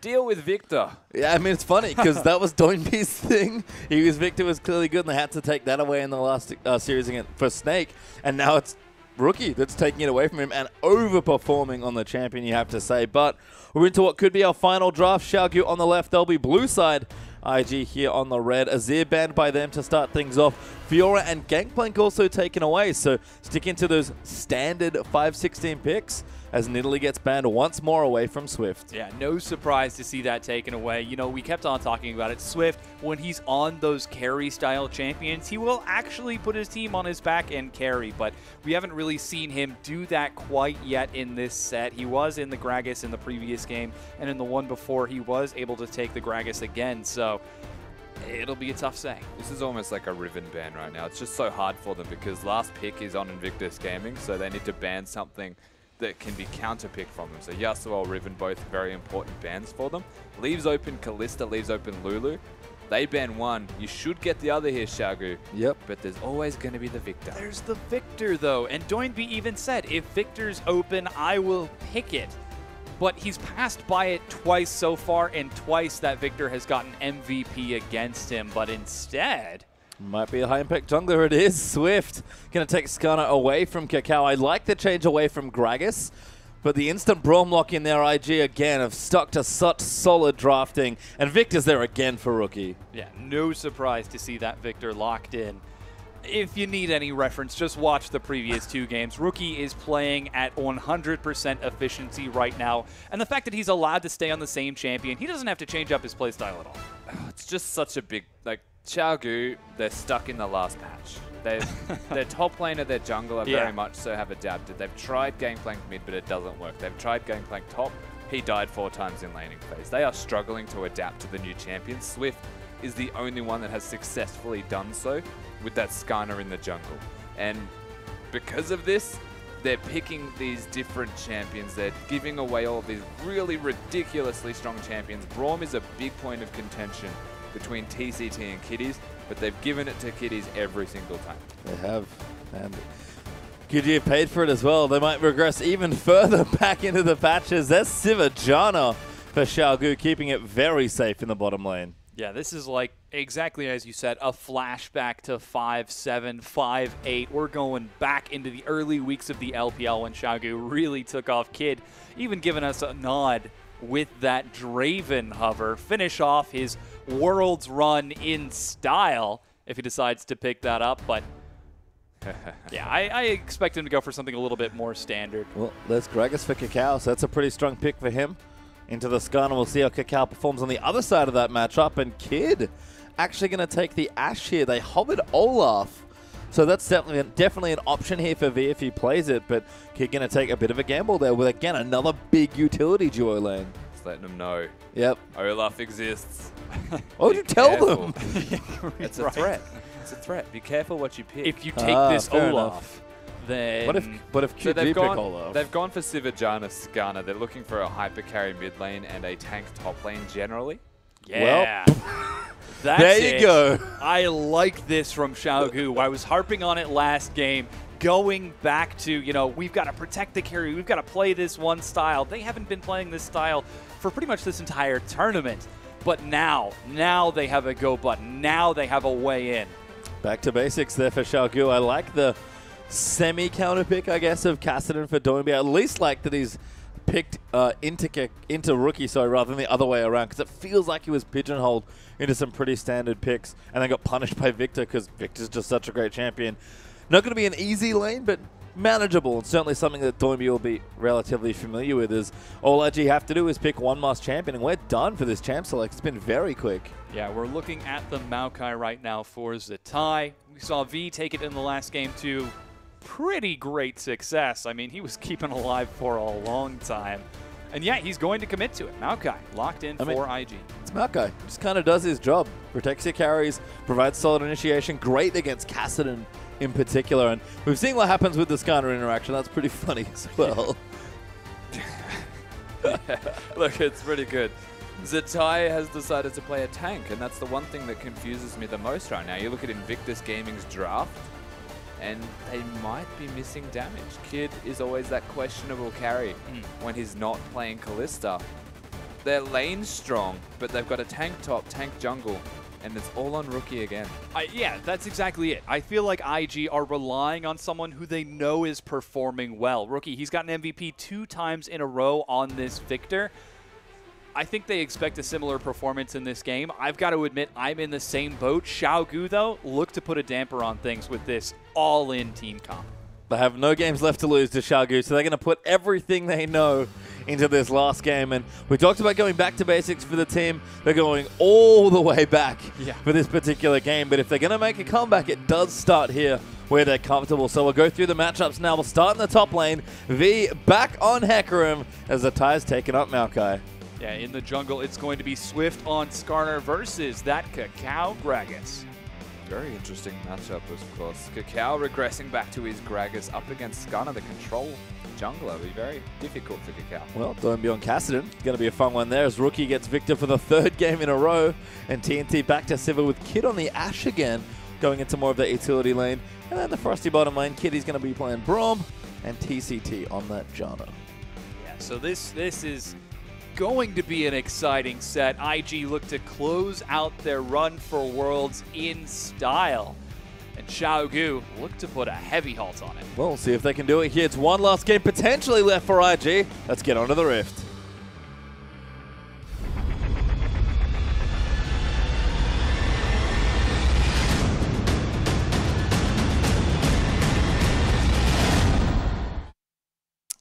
deal with Victor. Yeah, I mean, it's funny because that was Doinby's thing. Victor was clearly good, and they had to take that away in the last series for Snake. And now it's Rookie that's taking it away from him and overperforming on the champion, you have to say. But we're into what could be our final draft. Xiaogu on the left. They'll be blue side. IG here on the red. Azir banned by them to start things off. Fiora and Gangplank also taken away. So sticking to those standard 5/16 picks as Nidalee gets banned once more away from Swift. Yeah, no surprise to see that taken away. You know, we kept on talking about it. Swift, when he's on those carry-style champions, he will actually put his team on his back and carry, but we haven't really seen him do that quite yet in this set. He was in the Gragas in the previous game, and in the one before, he was able to take the Gragas again, so it'll be a tough say. This is almost like a Riven ban right now. It's just so hard for them because last pick is on Invictus Gaming, so they need to ban something that can be counter-picked from them. So Yasuo, Riven, both very important bans for them. Leaves open Kalista, leaves open Lulu. They ban one. You should get the other here, Xiaogu. Yep. But there's always going to be the Victor. There's the Victor, though. And Doinby even said, if Victor's open, I will pick it. But he's passed by it twice so far, and twice that Victor has gotten MVP against him. But instead... might be a high-impact jungler. It is Swift. Going to take Skarner away from Qiao. I like the change away from Gragas, but the instant Braum lock in there, IG again have stuck to such solid drafting, and Victor's there again for Rookie. Yeah, no surprise to see that Victor locked in. If you need any reference, just watch the previous two games. Rookie is playing at 100% efficiency right now, and the fact that he's allowed to stay on the same champion, he doesn't have to change up his playstyle at all. It's just such a big, like, Qiao, they're stuck in the last patch. Their top laner, their jungler very much so have adapted. They've tried Gangplank mid, but it doesn't work. They've tried Gangplank top. He died 4 times in laning phase. They are struggling to adapt to the new champion. Swift is the only one that has successfully done so with that Skarner in the jungle. And because of this, they're picking these different champions. They're giving away all of these really ridiculously strong champions. Braum is a big point of contention between TCT and Kitties, but they've given it to Kitties every single time. They have, and Goodyear paid for it as well. They might regress even further back into the patches. That's Sivajana for Xiaogu, keeping it very safe in the bottom lane. Yeah, this is like, exactly as you said, a flashback to 5-7, 5-8. We're going back into the early weeks of the LPL when Xiaogu really took off. Kid even giving us a nod with that Draven hover. Finish off his Worlds run in style if he decides to pick that up. But yeah, I expect him to go for something a little bit more standard. Well, there's Gragas for Qiao, so that's a pretty strong pick for him. Into the Skarner, we'll see how Qiao performs on the other side of that matchup. And Kid actually going to take the Ashe here. They hovered Olaf. So that's definitely an option here for V if he plays it, but Kid going to take a bit of a gamble there with, again, another big utility duo lane. Just letting them know. Yep. Olaf exists. What would you tell them? It's a threat. It's a threat. Be careful what you pick. If you take this Olaf, then... What if QG pick Olaf? They've gone for Sivajana Skarner. They're looking for a hyper carry mid lane and a tank top lane generally. Yeah. Well, that's there you go. I like this from Xiaogu. I was harping on it last game, going back to, you know, we've got to protect the carry. We've got to play this one style. They haven't been playing this style for pretty much this entire tournament. But now they have a go button. Now they have a way in. Back to basics there for Xiaogu. I like the semi-counter pick, I guess, of Kassadin for Doinby. I at least like that he's picked into Rookie, rather than the other way around, because it feels like he was pigeonholed into some pretty standard picks and then got punished by Victor because Victor's just such a great champion. Not going to be an easy lane, but manageable, and certainly something that Doinby will be relatively familiar with. Is all IG have to do is pick one must champion, and we're done for this champ select. It's been very quick. Yeah, we're looking at the Maokai right now for Zatai. We saw V take it in the last game to pretty great success. I mean, he was keeping alive for a long time. And yeah, he's going to commit to it. Maokai locked in for IG. It's Maokai. Just kind of does his job. Protects your carries, provides solid initiation. Great against Kassadin in particular. And we've seen what happens with the Skarner interaction. That's pretty funny as well. Yeah. Look, it's pretty good. Zatai has decided to play a tank, and that's the one thing that confuses me the most right now. You look at Invictus Gaming's draft, and they might be missing damage. Kid is always that questionable carry when he's not playing Kalista. Their lane's strong, but they've got a tank top, tank jungle, and it's all on Rookie again. Yeah, that's exactly it. I feel like IG are relying on someone who they know is performing well. Rookie, he's got an MVP 2 times in a row on this Victor. I think they expect a similar performance in this game. I've got to admit, I'm in the same boat. Xiaogu, though, look to put a damper on things with this all-in team comp. They have no games left to lose to Xiaogu, so they're going to put everything they know into this last game. And we talked about going back to basics for the team. They're going all the way back for this particular game. But if they're going to make a comeback, it does start here where they're comfortable. So we'll go through the matchups now. We'll start in the top lane. V back on Hecarim as the Ty's taking up Maokai. Yeah, in the jungle, it's going to be Swift on Skarner versus that Qiao Gragas. Very interesting matchup, of course. Qiao regressing back to his Gragas up against Skarner, the control jungler. Will be very difficult for Qiao. Well, Doinby on Kassadin. Going to be a fun one there as Rookie gets Victor for the 3rd game in a row. And TNT back to Sivir with Kid on the Ashe again, going into more of the utility lane. And then the Frosty bottom lane, Kiddy's going to be playing Braum and TCT on that Janna. Yeah, so this is going to be an exciting set. IG look to close out their run for Worlds in style. And Xiaogu look to put a heavy halt on it. Well, we'll see if they can do it here. It's one last game potentially left for IG. Let's get onto the Rift.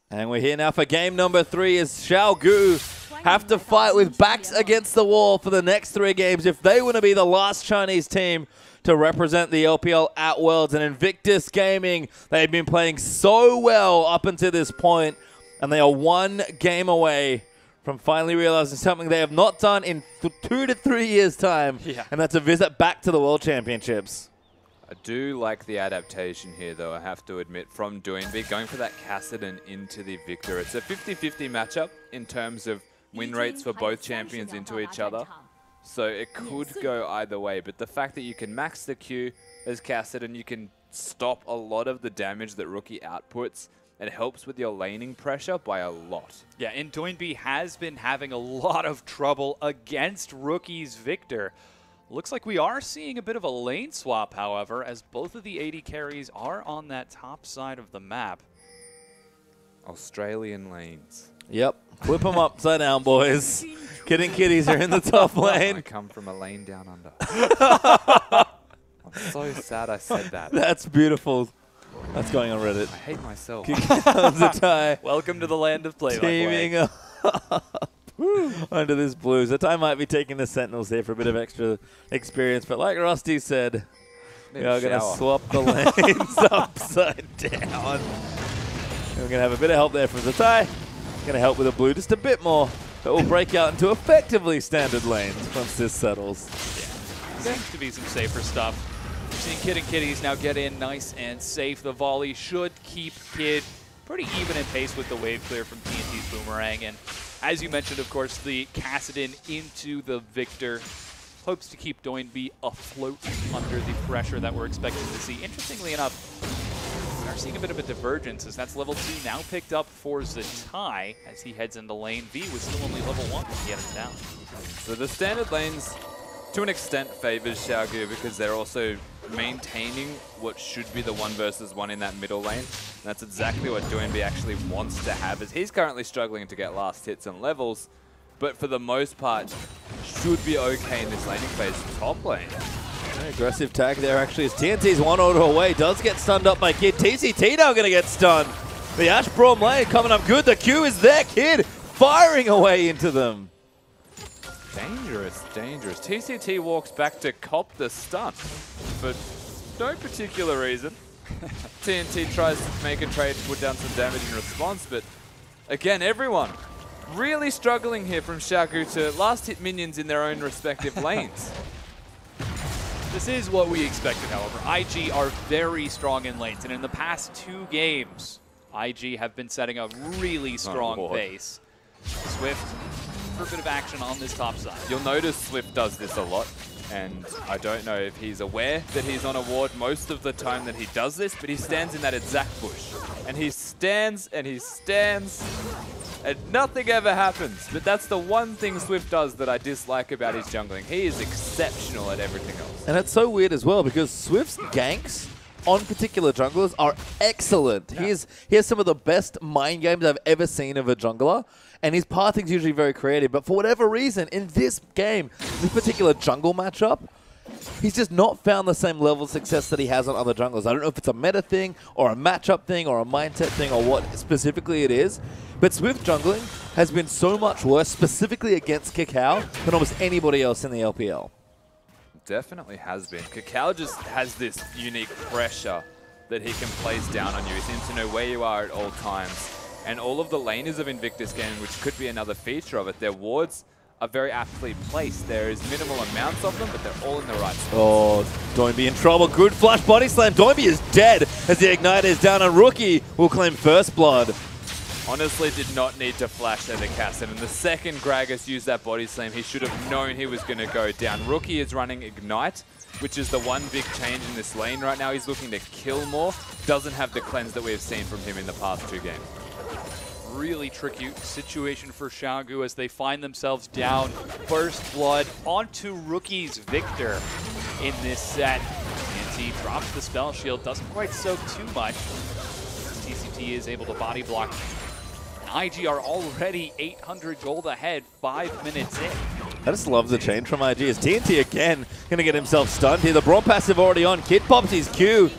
And we're here now for game number 3 as Xiaogu have to fight with backs against the wall for the next 3 games if they want to be the last Chinese team to represent the LPL at Worlds. And Invictus Gaming, they've been playing so well up until this point, and they are 1 game away from finally realizing something they have not done in 2 to 3 years' time, and that's a visit back to the World Championships. I do like the adaptation here, though, I have to admit, from Doinby, going for that Kassadin into the Victor. It's a 50-50 matchup in terms of win rates for both champions into each other. So it could go either way, but the fact that you can max the Q as Kassadin, you can stop a lot of the damage that Rookie outputs. It helps with your laning pressure by a lot. Yeah, and Doinby has been having a lot of trouble against Rookie's Victor. Looks like we are seeing a bit of a lane swap, however, as both of the AD carries are on that top side of the map. Australian lanes. Yep. Flip them upside down, boys. Kid and Kitties are in the top lane. I come from a lane down under. I'm so sad I said that. That's beautiful. That's going on Reddit. I hate myself. Comes a tie. Welcome to the land of play-by-play. Teaming up under this Blues. The tie might be taking the Sentinels there for a bit of extra experience, but like Rusty said, we are going to swap the lanes upside down. We're going to have a bit of help there from Zatai. Going to help with the blue just a bit more, but we'll break out into effectively standard lanes once this settles. Yeah, seems to be some safer stuff. We're seeing Kid and Kitties now get in nice and safe. The volley should keep Kid pretty even in pace with the wave clear from TNT's Boomerang. And as you mentioned, of course, the Kassadin into the Victor hopes to keep Doinby afloat under the pressure that we're expecting to see. Interestingly enough, we are seeing a bit of a divergence as that's level 2 now picked up for Zatai as he heads into lane. V was still only level 1 when he had him down. So the standard lanes, to an extent, favors Xiaogu because they're also maintaining what should be the 1 versus 1 in that middle lane. And that's exactly what Doinby actually wants to have, as he's currently struggling to get last hits and levels, but for the most part, should be okay in this laning phase top lane. Very aggressive tag there, actually, as TNT's 1 order away. Does get stunned up by Kid. TCT now going to get stunned. The Ashe Braum lane coming up good. The Q is there. Kid firing away into them. Dangerous, dangerous. TCT walks back to cop the stun for no particular reason. TNT tries to make a trade to put down some damage in response, but again, everyone really struggling here from Xiaogu to last hit minions in their own respective lanes. This is what we expected, however. IG are very strong in lanes, and in the past 2 games, IG have been setting a really strong base. Swift for a bit of action on this top side. You'll notice Swift does this a lot, and I don't know if he's aware that he's on a ward most of the time that he does this, but he stands in that exact bush. And he stands and he stands, And nothing ever happens. But that's the one thing Swift does that I dislike about his jungling. He is exceptional at everything else. And it's so weird as well because Swift's ganks on particular junglers are excellent. Yeah. He has some of the best mind games I've ever seen of a jungler. And his pathing's usually very creative. But for whatever reason, in this game, this particular jungle matchup, he's just not found the same level of success that he has on other junglers. I don't know if it's a meta thing or a matchup thing or a mindset thing or what specifically it is. But Swift jungling has been so much worse, specifically against Qiao, than almost anybody else in the LPL. Definitely has been. Qiao just has this unique pressure that he can place down on you. He seems to know where you are at all times. And all of the laners of Invictus game, which could be another feature of it, their wards are very aptly placed. There is minimal amounts of them, but they're all in the right spot. Oh, Doinby in trouble. Good flash body slam. Doinby is dead as the Igniter is down, and Rookie will claim first blood. Honestly, did not need to flash there to cast it. And the second Gragas used that body slam, he should have known he was going to go down. Rookie is running Ignite, which is the one big change in this lane right now. He's looking to kill more. Doesn't have the cleanse that we've seen from him in the past 2 games. Really tricky situation for Xiaogu as they find themselves down first blood onto Rookie's Victor in this set. TNT drops the spell shield, doesn't quite soak too much. TCT is able to body block. And IG are already 800 gold ahead, 5 minutes in. I just love the change from IG. As TNT again going to get himself stunned here. The Braum passive already on. Kid pops his Q.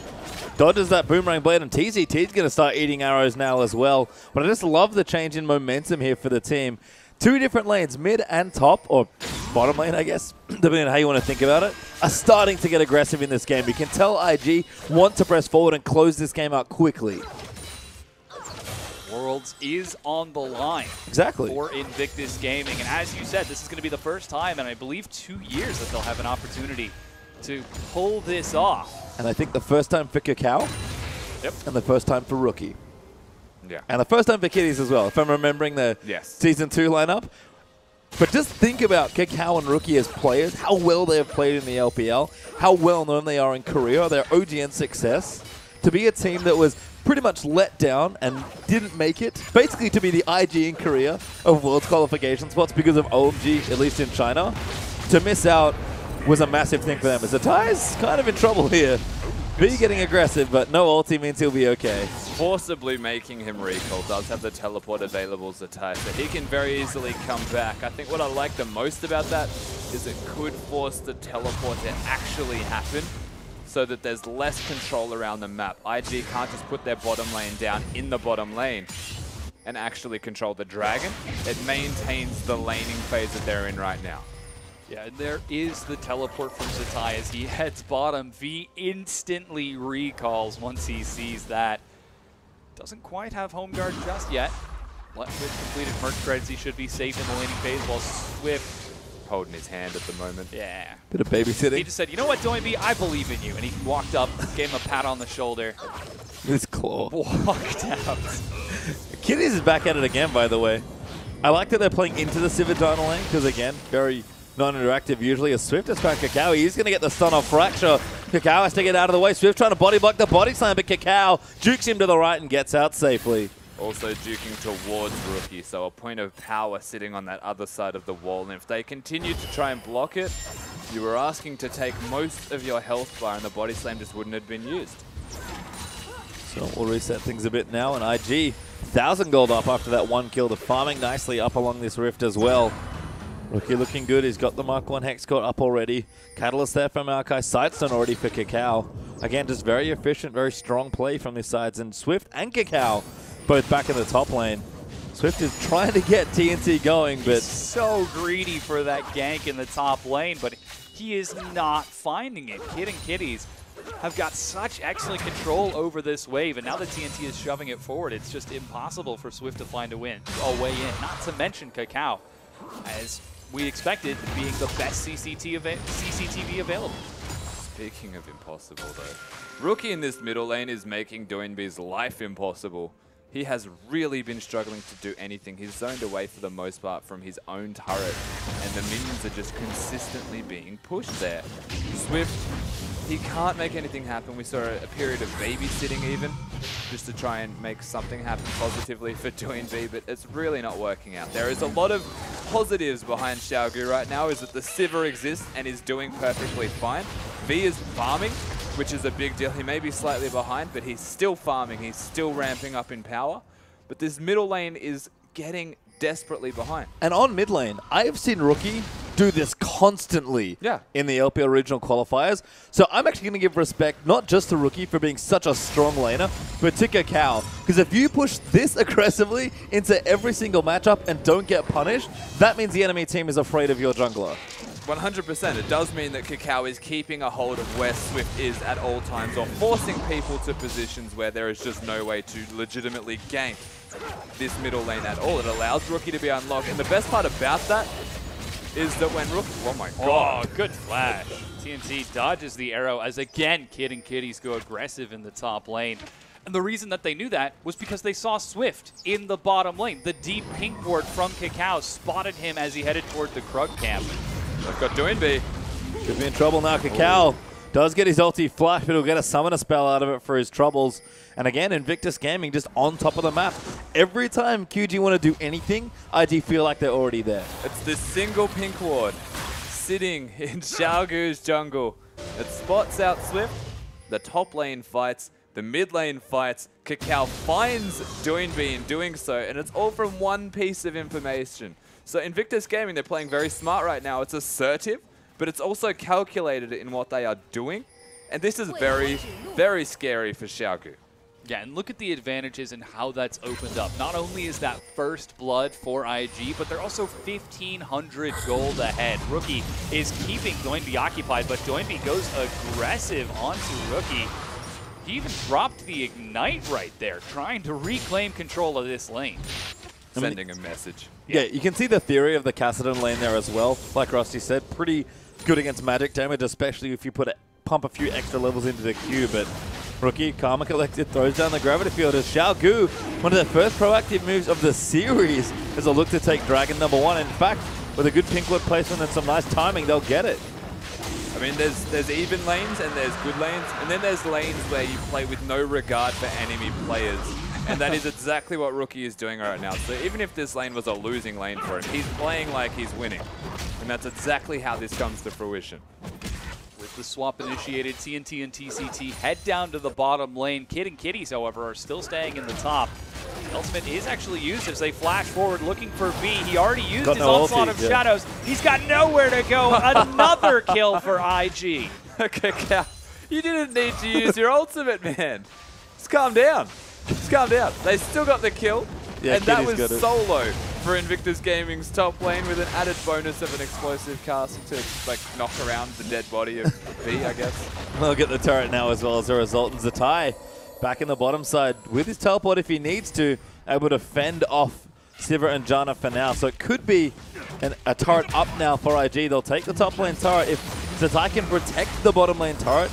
Dodges that Boomerang Blade, and TZT's going to start eating arrows now as well. But I just love the change in momentum here for the team. 2 different lanes, mid and top, or bottom lane, I guess, depending on how you want to think about it, are starting to get aggressive in this game. You can tell IG want to press forward and close this game out quickly. Worlds is on the line. Exactly. For Invictus Gaming. And as you said, this is going to be the first time in, I believe, 2 years that they'll have an opportunity to pull this off. And I think the first time for Qiao, yep, and the first time for Rookie. Yeah. And the first time for Kitties as well, if I'm remembering the Season 2 lineup. But just think about Qiao and Rookie as players, how well they have played in the LPL, how well known they are in Korea, their OGN success. To be a team that was pretty much let down and didn't make it, basically to be the IG in Korea of World's qualification spots because of OMG, at least in China, to miss out was a massive thing for them. As Atai's kind of in trouble here. B getting aggressive, but no ulti means he'll be okay. Forcibly making him recall. Does have the teleport available as Atai, so he can very easily come back. I think what I like the most about that is it could force the teleport to actually happen so that there's less control around the map. IG can't just put their bottom lane down in the bottom lane and actually control the dragon. It maintains the laning phase that they're in right now. Yeah, there is the teleport from Zatai as he heads bottom. V instantly recalls once he sees that. Doesn't quite have home guard just yet. With completed merc credits, he should be safe in the laning phase while Swift holding his hand at the moment. Yeah. Bit of babysitting. He just said, you know what, Doinby, I believe in you. And he walked up, gave him a pat on the shoulder. His claw. Walked out. Kitties is back at it again, by the way. I like that they're playing into the Sivadana lane, because again, very non-interactive usually. As Swift has found Qiao, he's going to get the stun off Fracture. Qiao has to get out of the way. Swift trying to body block the body slam, but Qiao jukes him to the right and gets out safely. Also juking towards Rookie, so a point of power sitting on that other side of the wall. And if they continue to try and block it, you were asking to take most of your health bar and the body slam just wouldn't have been used. So we'll reset things a bit now, and IG 1,000 gold up after that 1 kill. The farming nicely up along this rift as well. Rookie looking good. He's got the Mark 1 Hex Court up already. Catalyst there from Maokai. Sidestone already for Qiao. Again, just very efficient, very strong play from these sides. And Swift and Qiao both back in the top lane. Swift is trying to get TNT going, but he's so greedy for that gank in the top lane, but he is not finding it. Kid and Kitties have got such excellent control over this wave, and now that TNT is shoving it forward, it's just impossible for Swift to find a way in. Not to mention Qiao, as we expected, being the best CCTV available. Speaking of impossible, though, Rookie in this middle lane is making Doinby's life impossible. He has really been struggling to do anything. He's zoned away for the most part from his own turret, and the minions are just consistently being pushed there. Swift, he can't make anything happen. We saw a period of babysitting even. just to try and make something happen positively for Doinb, but it's really not working out. There is a lot of positives behind Xiaogu right now, is that the Sivir exists and is doing perfectly fine. V is farming, which is a big deal. He may be slightly behind, but he's still farming. He's still ramping up in power. But this middle lane is getting desperately behind. And on mid lane, I have seen Rookie do this constantly in the LPL regional qualifiers. So I'm actually going to give respect not just to Rookie for being such a strong laner, but to Qiao. Because if you push this aggressively into every single matchup and don't get punished, that means the enemy team is afraid of your jungler. 100%. It does mean that Qiao is keeping a hold of where Swift is at all times, or forcing people to positions where there is just no way to legitimately gank this middle lane at all. It allows Rookie to be unlocked, and the best part about that is that when Rookie... Oh my god. Oh, good flash. TNT dodges the arrow as again Kid and Kitties go aggressive in the top lane. And the reason that they knew that was because they saw Swift in the bottom lane. The deep pink ward from Qiao spotted him as he headed toward the Krug camp. They've got Doinb. Could be in trouble now. Qiao does get his ulti flash, but he'll get a summoner spell out of it for his troubles. And again, Invictus Gaming just on top of the map. Every time QG want to do anything, IG feel like they're already there. It's this single pink ward sitting in Xiaogu's jungle. It spots out Swift. The top lane fights. The mid lane fights. Qiao finds Doinb in doing so, and it's all from one piece of information. So Invictus Gaming, they're playing very smart right now. It's assertive, but it's also calculated in what they are doing. And this is very, very scary for Xiaogu. Yeah, and look at the advantages and how that's opened up. Not only is that first blood for IG, but they're also 1,500 gold ahead. Rookie is keeping Doinb occupied, but Doinb goes aggressive onto Rookie. He even dropped the Ignite right there, trying to reclaim control of this lane. Sending a message. Yeah, you can see the theory of the Kassadin lane there as well. Like Rusty said, pretty good against magic damage, especially if you pump a few extra levels into the queue. But Rookie, Karma Collected, throws down the gravity field as Xiaogu, one of the first proactive moves of the series, as a look to take Dragon #1. In fact, with a good pink ward placement and some nice timing, they'll get it. I mean, there's even lanes and there's good lanes, and then there's lanes where you play with no regard for enemy players. And that is exactly what Rookie is doing right now. So even if this lane was a losing lane for him, he's playing like he's winning. And that's exactly how this comes to fruition. With the swap initiated, TNT and TCT head down to the bottom lane. Kid and Kitties, however, are still staying in the top. Ultimate is actually used as they flash forward looking for B. He already used his onslaught of shadows. He's got nowhere to go. Another kill for IG. Okay, you didn't need to use your ultimate, man. Just calm down. Just calm down. They still got the kill, and that was solo for Invictus Gaming's top lane with an added bonus of an explosive cast to like knock around the dead body of B, I guess. They'll get the turret now as well as a result. And Zatai back in the bottom side with his teleport if he needs to, able to fend off Sivir and Janna for now. So it could be a turret up now for IG. They'll take the top lane turret. If Zatai can protect the bottom lane turret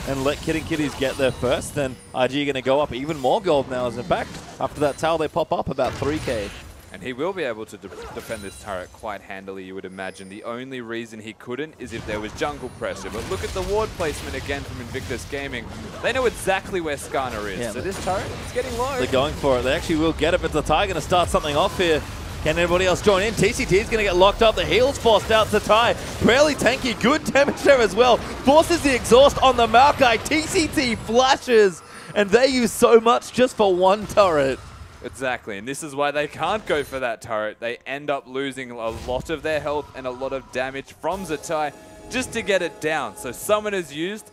and let Kid and Kitties get there first, then IG are going to go up even more gold now. As in fact, after that tower, they pop up about 3k. And he will be able to defend this turret quite handily, you would imagine. The only reason he couldn't is if there was jungle pressure. But look at the ward placement again from Invictus Gaming. They know exactly where Skarner is. Yeah, so this turret is getting low. They're going for it. They actually will get it, but Zatai going to start something off here. Can anybody else join in? TCT is going to get locked up. The heal's forced out to Zatai. Fairly tanky. Good damage there as well. Forces the exhaust on the Maokai. TCT flashes. And they use so much just for one turret. Exactly, and this is why they can't go for that turret. They end up losing a lot of their health and a lot of damage from Zatai just to get it down. So someone is used.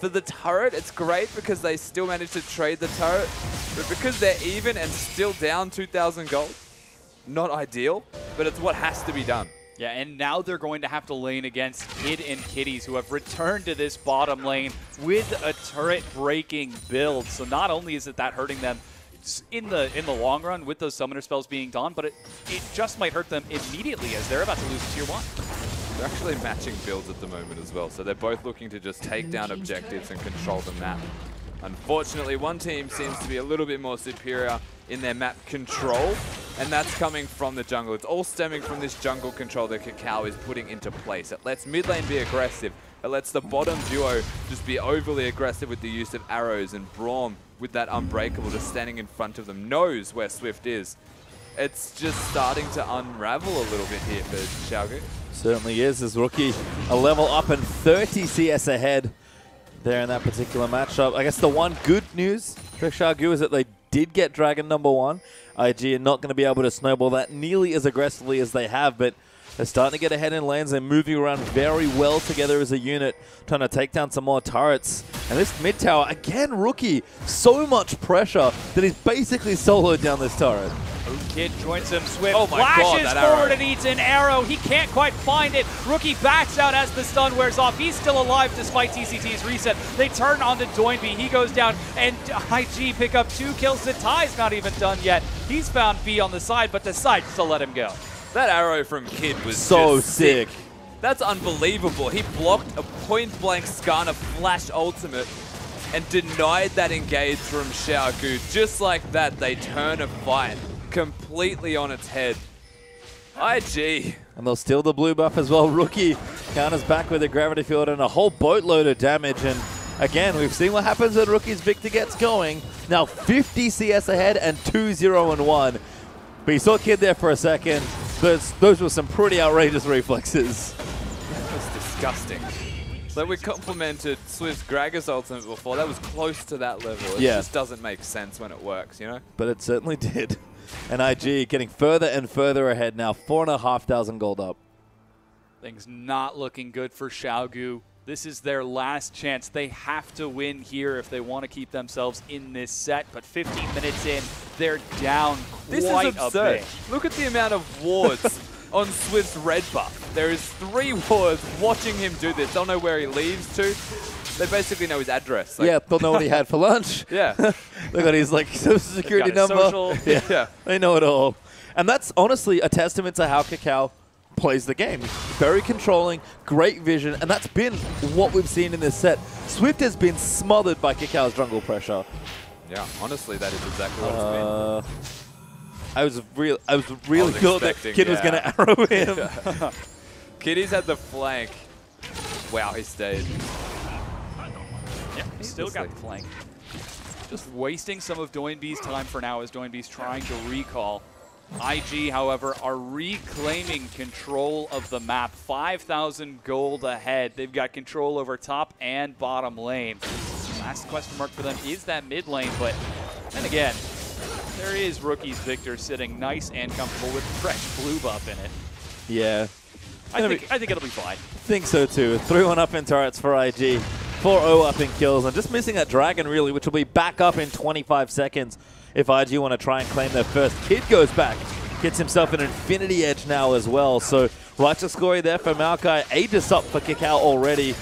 For the turret, it's great because they still manage to trade the turret. But because they're even and still down 2,000 gold, not ideal, but it's what has to be done. Yeah, and now they're going to have to lane against Kid and Kitties, who have returned to this bottom lane with a turret-breaking build. So not only is that hurting them in the long run with those summoner spells being done, but it just might hurt them immediately as they're about to lose tier 1. They're actually matching builds at the moment as well, so they're both looking to just take down objectives and control the map. Unfortunately, one team seems to be a little bit more superior in their map control, and that's coming from the jungle. It's all stemming from this jungle control that Qiao is putting into place. It lets mid lane be aggressive. It lets the bottom duo just be overly aggressive with the use of arrows, and Braum with that Unbreakable just standing in front of them, knows where Swift is. It's just starting to unravel a little bit here for Xiaogu. Certainly is. As Rookie a level up and 30 CS ahead there in that particular matchup. I guess the one good news for Xiaogu is that they did get Dragon #1. IG are not going to be able to snowball that nearly as aggressively as they have, but they're starting to get ahead in lanes. They're moving around very well together as a unit, trying to take down some more turrets. And this mid tower, again, Rookie, so much pressure that he's basically soloed down this turret. Kid joins him. Swift oh my God, flashes that forward arrow. and eats an arrow. He can't quite find it. Rookie backs out as the stun wears off. He's still alive despite TCT's reset. They turn onto Doinby. He goes down, and IG pick up 2 kills. Zatai's not even done yet. He's found B on the side, but decides to let him go. That arrow from Kid was So just sick. That's unbelievable. He blocked a point-blank Skarner flash ultimate and denied that engage from Xiaogu. Just like that, they turn a fight completely on its head. IG. And they'll steal the blue buff as well. Rookie counters back with a gravity field and a whole boatload of damage. And again, we've seen what happens when Rookie's Victor gets going. Now 50 CS ahead and 2-0-1. But you saw Kid there for a second. Those were some pretty outrageous reflexes. That was disgusting. Like we complimented Swift's Gragas ultimate before. That was close to that level. It just doesn't make sense when it works, you know? But it certainly did. And IG getting further and further ahead now. 4,500 gold up. Things not looking good for Xiaogu. This is their last chance. They have to win here if they want to keep themselves in this set. But 15 minutes in, they're down This quite is absurd. a bit. Look at the amount of wards on Swift's red buff. There is 3 wards watching him do this. They'll know where he leaves to. They basically know his address. Like, Yeah, they'll know what he had for lunch. Yeah. Look at his social security Got his number. social. Yeah. They know it all. And that's honestly a testament to how Qiao plays the game. Very controlling, great vision, and that's been what we've seen in this set. Swift has been smothered by Qiao's jungle pressure. Yeah, honestly, that is exactly what it's been. I was really thought that Kid was going to arrow him. Kitty's had the flank. Wow, he stayed. Yeah, still got the flank. Just wasting some of Doinby's time for now as Doinby's trying to recall. IG, however, are reclaiming control of the map. 5,000 gold ahead. They've got control over top and bottom lane. Last question mark for them is that mid lane, but then again, there is Rookie's Victor sitting nice and comfortable with fresh blue buff in it. Yeah. I think it'll be fine. I think so too. 3-1 up in turrets for IG. 4-0 up in kills. And just missing that dragon really, which will be back up in 25 seconds if IG want to try and claim their first. Kid goes back. Gets himself an Infinity Edge now as well. So righteous glory there for Maokai. Aegis up for Qiao already.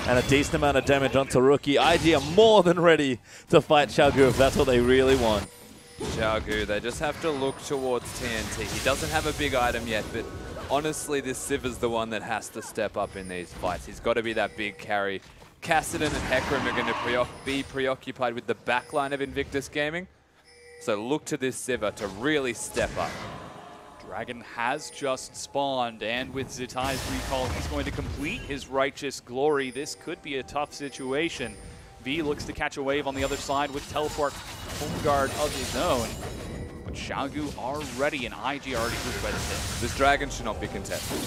And a decent amount of damage onto Rookie. IG are more than ready to fight Xiaogu if that's what they really want. Xiaogu, they just have to look towards TNT. He doesn't have a big item yet, but honestly, this Civ is the one that has to step up in these fights. He's got to be that big carry. Kassadin and Hecarim are going to be preoccupied with the backline of Invictus Gaming. So look to this Sivir to really step up. Dragon has just spawned, and with Zatai's recall, he's going to complete his righteous glory. This could be a tough situation. V looks to catch a wave on the other side with teleport home guard of his own. But Xiaogu are ready, and IG already moved by the tip. This dragon should not be contested.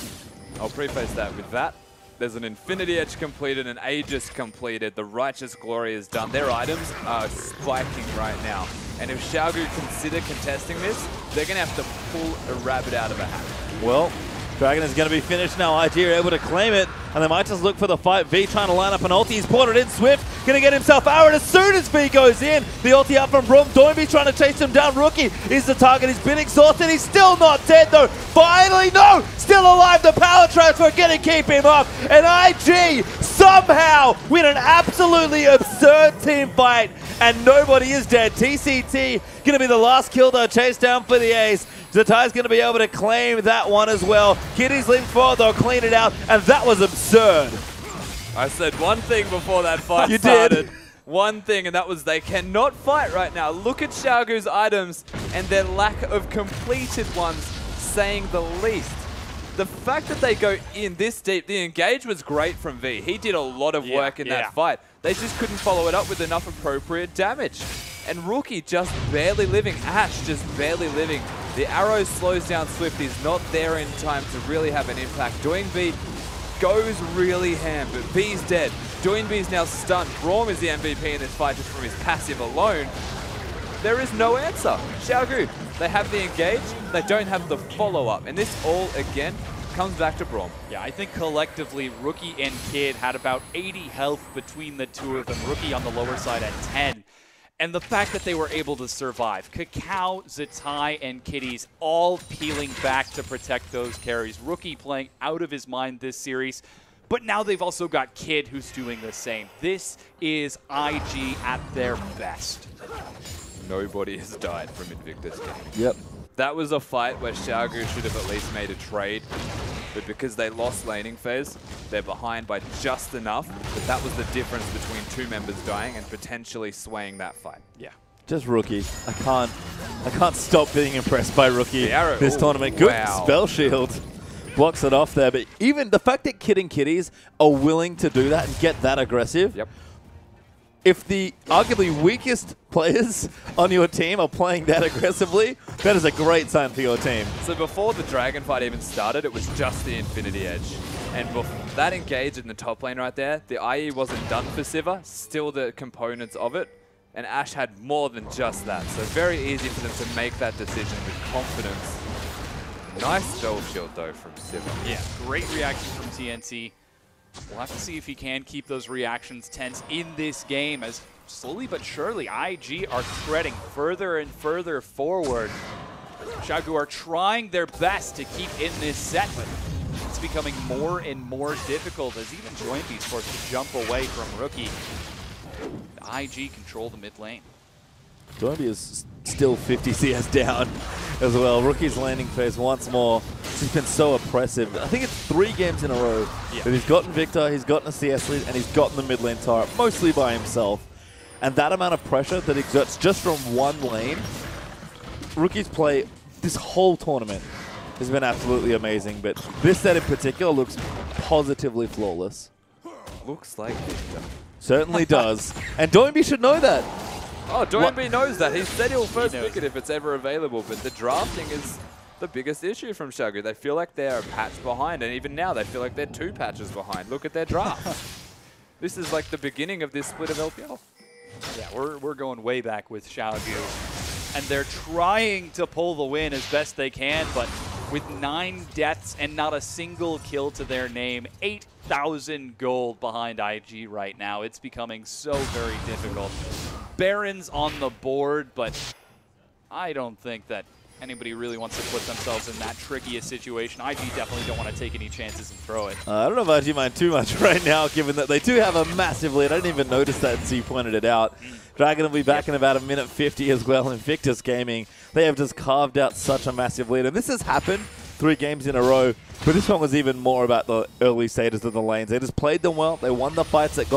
I'll preface that with that. There's an Infinity Edge completed, an Aegis completed. The Righteous Glory is done. Their items are spiking right now. And if Xiaogu consider contesting this, they're going to have to pull a rabbit out of a hat. Well, Dragon is going to be finished now. IG are able to claim it, and they might just look for the fight. V trying to line up an ulti. He's ported in. Swift going to get himself arrowed as soon as V goes in. The ulti up from Broom. Doinby trying to chase him down. Rookie is the target. He's been exhausted. He's still not dead, though. Finally, no! Still alive. The power transfer going to keep him up. And IG somehow win an absolutely absurd team fight, and nobody is dead. TCT going to be the last kill they'll chase down for the ace. Zatai's going to be able to claim that one as well. Kitty's leaned forward, they'll clean it out, and that was absurd. I said one thing before that fight You started. did. One thing, and that was they cannot fight right now. Look at Xiaogu's items and their lack of completed ones, saying the least. The fact that they go in this deep, the engage was great from V. He did a lot of work in that fight. They just couldn't follow it up with enough appropriate damage. And Rookie just barely living. Ash just barely living. The arrow slows down Swift. He's not there in time to really have an impact. Doinb goes really ham, but B's dead. Doinb's now stunned. Braum is the MVP in this fight just from his passive alone. There is no answer. Xiaogu, they have the engage, they don't have the follow-up. And this all, again, comes back to Braum. Yeah, I think collectively, Rookie and Kid had about 80 health between the two of them. Rookie on the lower side at 10. And the fact that they were able to survive. Qiao, Zatai, and Kitties all peeling back to protect those carries. Rookie playing out of his mind this series. But now they've also got Kid who's doing the same. This is IG at their best. Nobody has died from Invictus gaming. Yep. That was a fight where Xiaogu should have at least made a trade. But because they lost laning phase, they're behind by just enough. But that was the difference between two members dying and potentially swaying that fight. Yeah. Just Rookie. I can't stop being impressed by Rookie this tournament. Good spell shield. Blocks it off there. But even the fact that Kid and Kitties are willing to do that and get that aggressive. Yep. If the arguably weakest players on your team are playing that aggressively, that is a great sign for your team. So before the Dragon fight even started, it was just the Infinity Edge. And that engage in the top lane right there, the IE wasn't done for Sivir, still the components of it. And Ash had more than just that. So very easy for them to make that decision with confidence. Nice spell shield though from Sivir. Yeah, great reaction from TNT. We'll have to see if he can keep those reactions tense in this game as slowly but surely IG are treading further and further forward. Xiaogu are trying their best to keep in this set, but it's becoming more and more difficult as even Joinby's forced to jump away from Rookie. The IG control the mid lane. Joinby is still 50 CS down as well. Rookie's landing phase once more. He's been so oppressive. I think it's 3 games in a row that he's gotten Victor, he's gotten a CS lead, and he's gotten the mid lane turret, mostly by himself. And that amount of pressure that exerts just from one lane, Rookie's play this whole tournament has been absolutely amazing. But this set in particular looks positively flawless. Looks like Victor. Certainly does. And Doinb should know that. Oh, Doinb knows that. He said he'll first pick it if it's ever available, but the drafting is the biggest issue from Xiaogu. They feel like they're a patch behind, and even now they feel like they're 2 patches behind. Look at their draft. This is like the beginning of this split of LPL. Yeah, we're going way back with Xiaogu. And they're trying to pull the win as best they can, but with 9 deaths and not a single kill to their name, 8,000 gold behind IG right now. It's becoming so very difficult. Baron's on the board, but I don't think that anybody really wants to put themselves in that tricky a situation. IG definitely don't want to take any chances and throw it. I don't know if IG mind too much right now, given that they do have a massive lead. I didn't even notice that until you pointed it out. Dragon will be back in about 1:50 as well. Invictus Gaming, they have just carved out such a massive lead. And this has happened 3 games in a row. But this one was even more about the early stages of the lanes. They just played them well. They won the fights that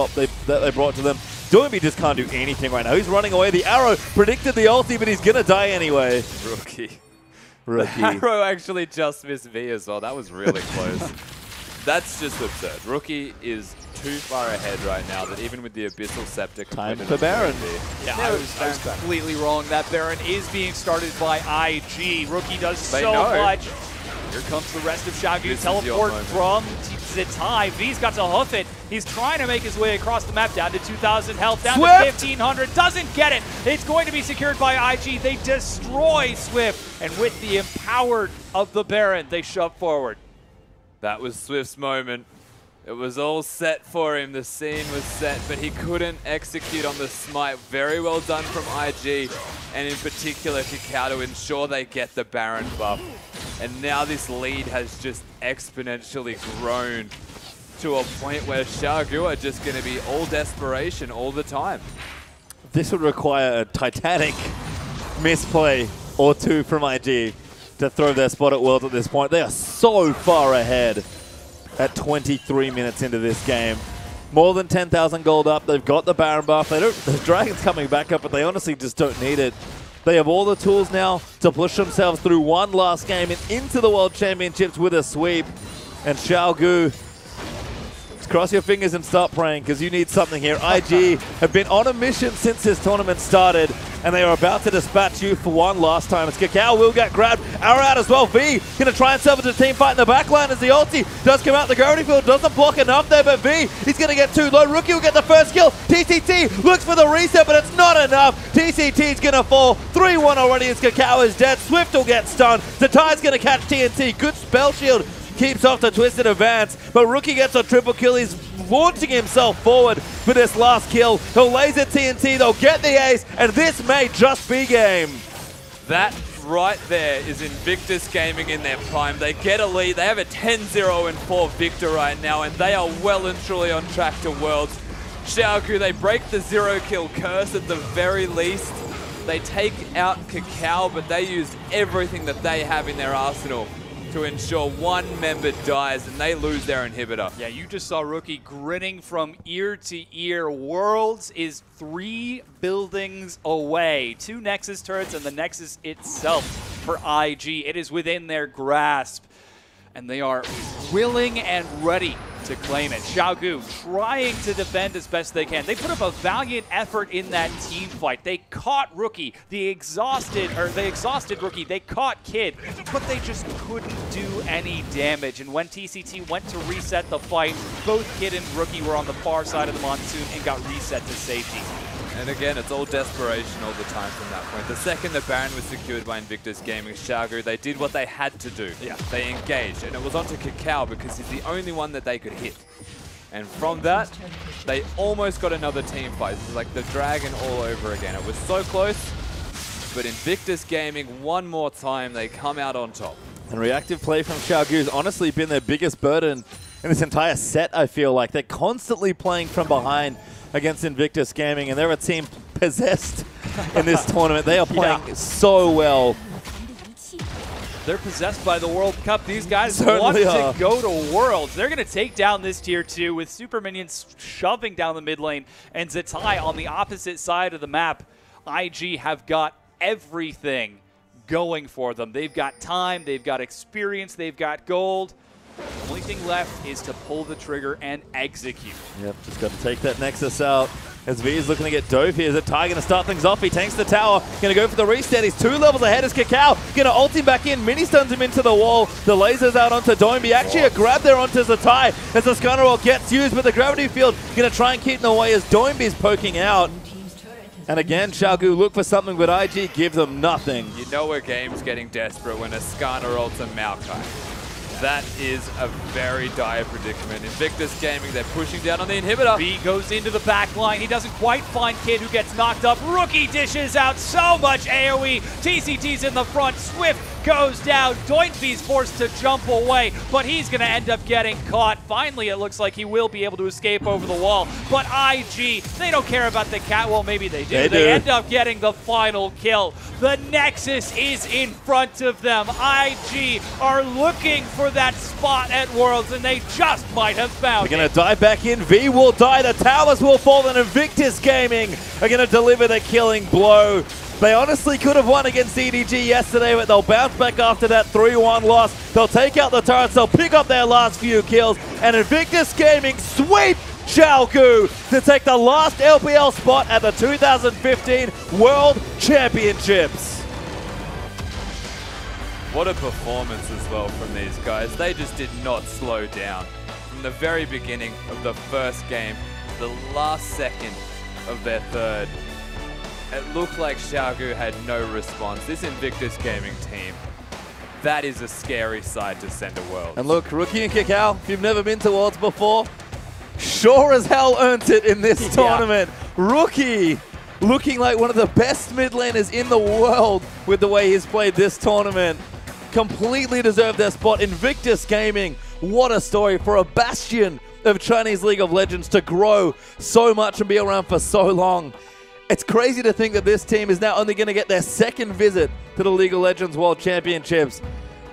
they brought to them. Doinb just can't do anything right now. He's running away. The arrow predicted the ulti, but he's going to die anyway. Rookie. The arrow actually just missed V as well. That was really close. That's just absurd. Rookie is too far ahead right now that even with the Abyssal Scepter... Time for Baron. Yeah, I was completely wrong. That Baron is being started by IG. Rookie does so much. Here comes the rest of Xiaogu. Teleport from Zatai. V's got to hoof it. He's trying to make his way across the map down to 2,000 health, down to 1,500. Doesn't get it. It's going to be secured by IG. They destroy Swift. And with the empowered of the Baron, they shove forward. That was Swift's moment. It was all set for him. The scene was set, but he couldn't execute on the smite. Very well done from IG, and in particular Qiao to ensure they get the Baron buff. And now this lead has just exponentially grown to a point where Xiaogu are just going to be all desperation all the time. This would require a titanic misplay or 2 from IG to throw their spot at Worlds at this point. They are so far ahead at 23 minutes into this game. More than 10,000 gold up. They've got the Baron buff. The Dragon's coming back up, but they honestly just don't need it. They have all the tools now to push themselves through one last game and into the World Championships with a sweep. And Xiaogu, cross your fingers and start praying because you need something here. IG have been on a mission since this tournament started. and they are about to dispatch you for one last time. As Qiao will get grabbed. Arrow out as well. V going to try and salvage a team fight in the backline as the ulti does come out. The gravity field doesn't block enough there, but V, he's going to get too low. Rookie will get the first kill. TCT looks for the reset, but it's not enough. TCT's going to fall. 3-1 already as Qiao is dead. Swift will get stunned. Zatai's going to catch TNT. Good spell shield. Keeps off the twisted advance, but Rookie gets a triple kill. He's launching himself forward for this last kill. He'll laser TNT, they'll get the ace, and this may just be game. That right there is Invictus Gaming in their prime. They get a lead. They have a 10-0-4 victor right now, and they are well and truly on track to Worlds. Xiaogu, they break the 0-kill curse at the very least. They take out Qiao, but they used everything that they have in their arsenal to ensure one member dies and they lose their inhibitor. Yeah, you just saw Rookie grinning from ear to ear. Worlds is 3 buildings away. 2 Nexus turrets and the Nexus itself for IG. It is within their grasp. And they are willing and ready to claim it. Xiaogu trying to defend as best they can. They put up a valiant effort in that team fight. They caught Rookie, they exhausted Rookie, they caught Kid, but they just couldn't do any damage. And when TCT went to reset the fight, both Kid and Rookie were on the far side of the monsoon and got reset to safety. And again, it's all desperation all the time from that point. The second the Baron was secured by Invictus Gaming, Xiaogu, they did what they had to do. Yeah. They engaged, and it was onto Qiao because he's the only one that they could hit. And from that, they almost got another team fight. This is like the dragon all over again. It was so close, but Invictus Gaming, one more time, they come out on top. And reactive play from Xiaogu has honestly been their biggest burden in this entire set, I feel like. They're constantly playing from behind against Invictus Gaming, and they're a team possessed in this tournament. They are playing so well. They're possessed by the World Cup. These guys Certainly want to go to Worlds. They're going to take down this tier 2 with Super Minions shoving down the mid lane and Zatai on the opposite side of the map. IG have got everything going for them. They've got time, they've got experience, they've got gold. The only thing left is to pull the trigger and execute. Yep, just got to take that Nexus out. As V is looking to get dove here. Zatai going to start things off. He tanks the tower. Going to go for the reset. He's 2 levels ahead as Qiao. Going to ult him back in. Mini stuns him into the wall. The lasers out onto Doinby. Actually a grab there onto Zatai as the Scanner Roll gets used, but the gravity field going to try and keep them away as Doinby's poking out. And again, Xiaogu look for something, but IG gives them nothing. You know a game's getting desperate when a Skarner ults a Maokai. That is a very dire predicament. Invictus Gaming, they're pushing down on the inhibitor. B goes into the back line. He doesn't quite find Kid, who gets knocked up. Rookie dishes out so much AoE. TCT's in the front. Swift goes down. Doinby's forced to jump away, but he's going to end up getting caught. Finally, it looks like he will be able to escape over the wall. But IG, they don't care about the cat. Well, maybe they do. They end up getting the final kill. The Nexus is in front of them. IG are looking for that spot at Worlds, and they just might have found it. They're going to dive back in. V will die. The towers will fall, and Invictus Gaming are going to deliver the killing blow. They honestly could have won against EDG yesterday, but they'll bounce back after that 3-1 loss. They'll take out the turrets. They'll pick up their last few kills, and Invictus Gaming sweep Qiao to take the last LPL spot at the 2015 World Championships. What a performance as well from these guys. They just did not slow down. From the very beginning of the first game, the last second of their third, it looked like Xiaogu had no response. This Invictus Gaming team, that is a scary sight to send to Worlds. And look, Rookie and Qiao, if you've never been to Worlds before, sure as hell earned it in this tournament. Rookie looking like one of the best mid laners in the world with the way he's played this tournament. Completely deserved their spot. Invictus Gaming, what a story for a bastion of Chinese League of Legends to grow so much and be around for so long. It's crazy to think that this team is now only going to get their second visit to the League of Legends World Championships.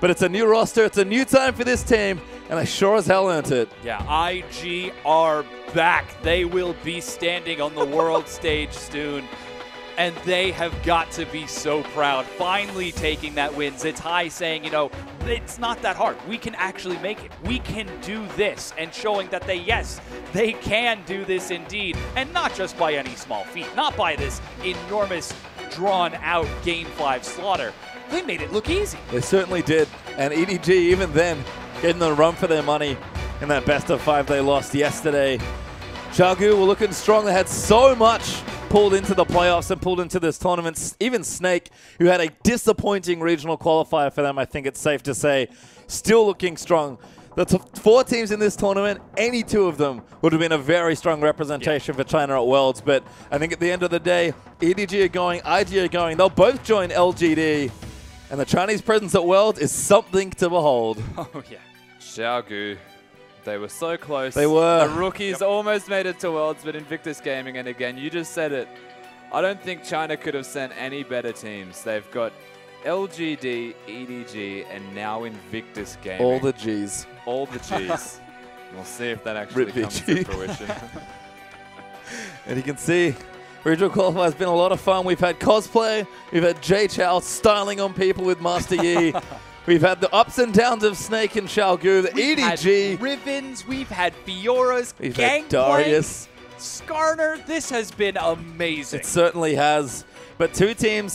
But it's a new roster, it's a new time for this team, and they sure as hell earned it. Yeah, IG are back. They will be standing on the world stage soon. And they have got to be so proud, finally taking that win. Zatai saying, you know, it's not that hard. We can actually make it. We can do this. And showing that yes, they can do this indeed. And not just by any small feat, not by this enormous drawn-out Game 5 slaughter. They made it look easy. They certainly did. And EDG, even then, getting the run for their money in that best of 5 they lost yesterday. Xiaogu were looking strong. They had so much pulled into the playoffs and pulled into this tournament. Even Snake, who had a disappointing regional qualifier for them, I think it's safe to say, still looking strong. The 4 teams in this tournament, any 2 of them would have been a very strong representation for China at Worlds. But I think at the end of the day, EDG are going, IG are going. They'll both join LGD. And the Chinese presence at Worlds is something to behold. Oh, yeah. Xiaogu. They were so close. They were. The rookies almost made it to Worlds, but Invictus Gaming, and again, you just said it. I don't think China could have sent any better teams. They've got LGD, EDG, and now Invictus Gaming. All the G's. All the G's. We'll see if that actually comes to fruition. And you can see, regional qualifier has been a lot of fun. We've had cosplay. We've had Qiao styling on people with Master Yi. We've had the ups and downs of Snake and Xiaogu, the we've EDG. Had Rivens, we've had Fioras, We've had Gangplank, Darius. Skarner. This has been amazing. It certainly has. But 2 teams